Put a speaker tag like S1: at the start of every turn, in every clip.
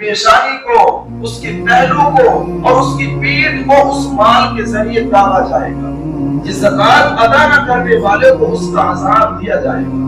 S1: پیشانی کو، اس کے پہلو کو اور اس کی پیٹھ کو اس مال کے ذریعے داغا جائے گا۔ جس زکات ادا نہ کرنے والے کو اس کا عذاب دیا جائے گا۔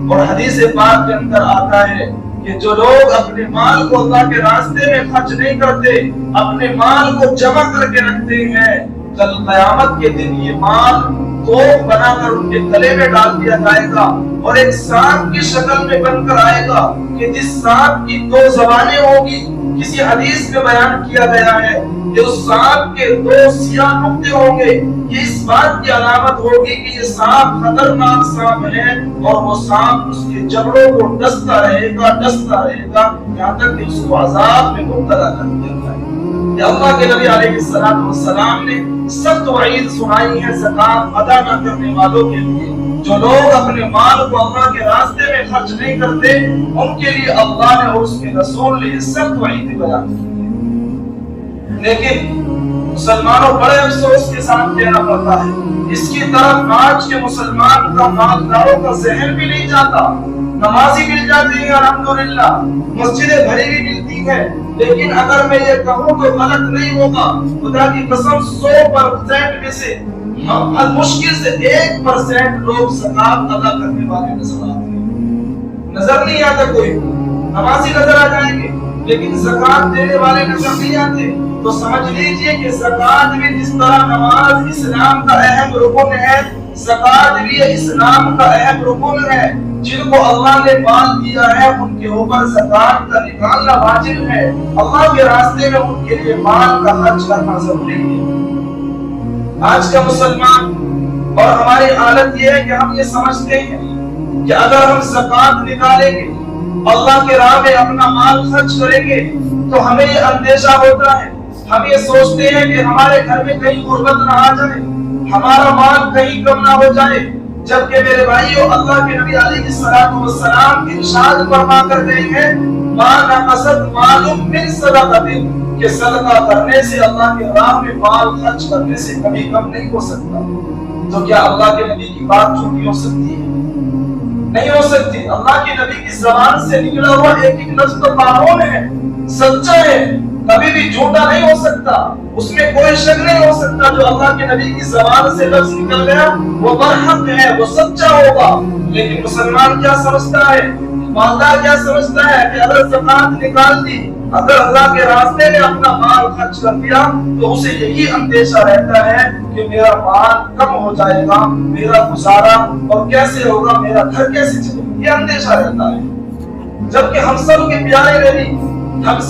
S1: اور حدیث پاک کے اندر آتا ہے کہ جو لوگ اپنے مال کو اللہ کے راستے میں خرچ نہیں کرتے، اپنے مال کو جمع کر کے رکھتے ہیں، کل قیامت کے دن یہ مال توپ بنا کر ان کے گلے میں ڈال دیا جائے گا اور ایک سانپ کی شکل میں بن کر آئے گا کہ جس سانپ کی 2 زبانیں ہوگی۔ کسی حدیث میں بیان کیا گیا ہے کہ اس سانپ کے 2 سیاہ نقطے ہوں گے۔ یہ اس بات کی علامت ہوگی کہ یہ سانپ خطرناک سانپ ہے، اور وہ سانپ اس کے جبڑوں کو ڈستا رہے گا یہاں تک کہ اس کو عذاب میں مبتلا کر دیا جائے۔ کہ اللہ کے نبی علیہ السلام نے سخت وعید سنائی ہے زکات ادا نہ کرنے والوں کے لیے۔ جو لوگ اپنے مال کو اللہ کے راستے میں خرچ نہیں کرتے، ان کے لیے اللہ نے اور اس کے رسول نے سخت وعید بیان کی ہے۔ لیکن مسلمانوں بڑے افسوس کے ساتھ کہنا پڑتا ہے، اس کی طرف آج کے مسلمان کا مالداروں کا ذہن بھی نہیں جاتا۔ نمازی مل جاتی ہے الحمدللہ، مسجدیں بھری بھی ملتی ہیں، لیکن اگر میں یہ کہوں تو غلط نہیں ہوگا، خدا کی قسم 100% میں سے مشکل سے 1% لوگ زکات ادا کرنے والے نظر آتے ہیں۔ نظر نہیں آتا کوئی، نمازی نظر آ جائیں گے لیکن زکات دینے والے نظر نہیں آتے۔ تو سمجھ لیجئے کہ زکات بھی جس طرح نماز اسلام کا اہم رکن ہے، زکات بھی اسلام کا اہم رکن ہے۔ جن کو اللہ نے مال دیا ہے ان کے اوپر زکات کا نکالنا واجب ہے۔ اللہ کے راستے میں ان کے لیے مال کا خرچ کرنا ضروری ہے۔ آج کا مسلمان اور ہماری حالت یہ ہے کہ ہم یہ سمجھتے ہیں کہ اگر ہم زکات نکالیں گے، اللہ کے راہ میں اپنا مال خرچ کریں گے تو ہمیں یہ اندیشہ ہوتا ہے، ہم یہ سوچتے ہیں کہ ہمارے گھر میں کہیں غربت نہ آ جائے، ہمارا مال کہیں کم نہ ہو جائے۔ جبکہ میرے بھائیو، اللہ کے نبی علیہ السلام ارشاد فرما کر گئے ہیں، ما نقصت مال من صدقۃ، کہ صدقہ کرنے سے، اللہ کے راہ میں مال خرچ کرنے سے کبھی کم نہیں ہو سکتا۔ تو کیا اللہ کے نبی کی بات جھوٹی ہو سکتی ہے؟ نہیں ہو سکتی۔ اللہ کے نبی کی زبان سے نکلا ہوا ایک ایک لفظ تو قانون ہے، سچا ہے، کبھی بھی جھوٹا نہیں ہو سکتا، اس میں کوئی شک نہیں ہو سکتا۔ جو اللہ کے نبی کی زبان سے لفظ نکل گیا وہ برحق ہے، وہ سچا ہوگا۔ لیکن مسلمان کیا سمجھتا ہے، مالدار کیا سمجھتا ہے کہ اگر زکات نکال دی، اگر اللہ کے راستے میں اپنا مال خرچ کر دیا تو اسے یہی اندیشہ رہتا ہے کہ میرا مال کم ہو جائے گا، میرا گزارا اور کیسے ہوگا، میرا گھر کیسے چلے گا، یہ اندیشہ رہتا ہے۔ جبکہ ہم سب کے پیارے نبی، ہم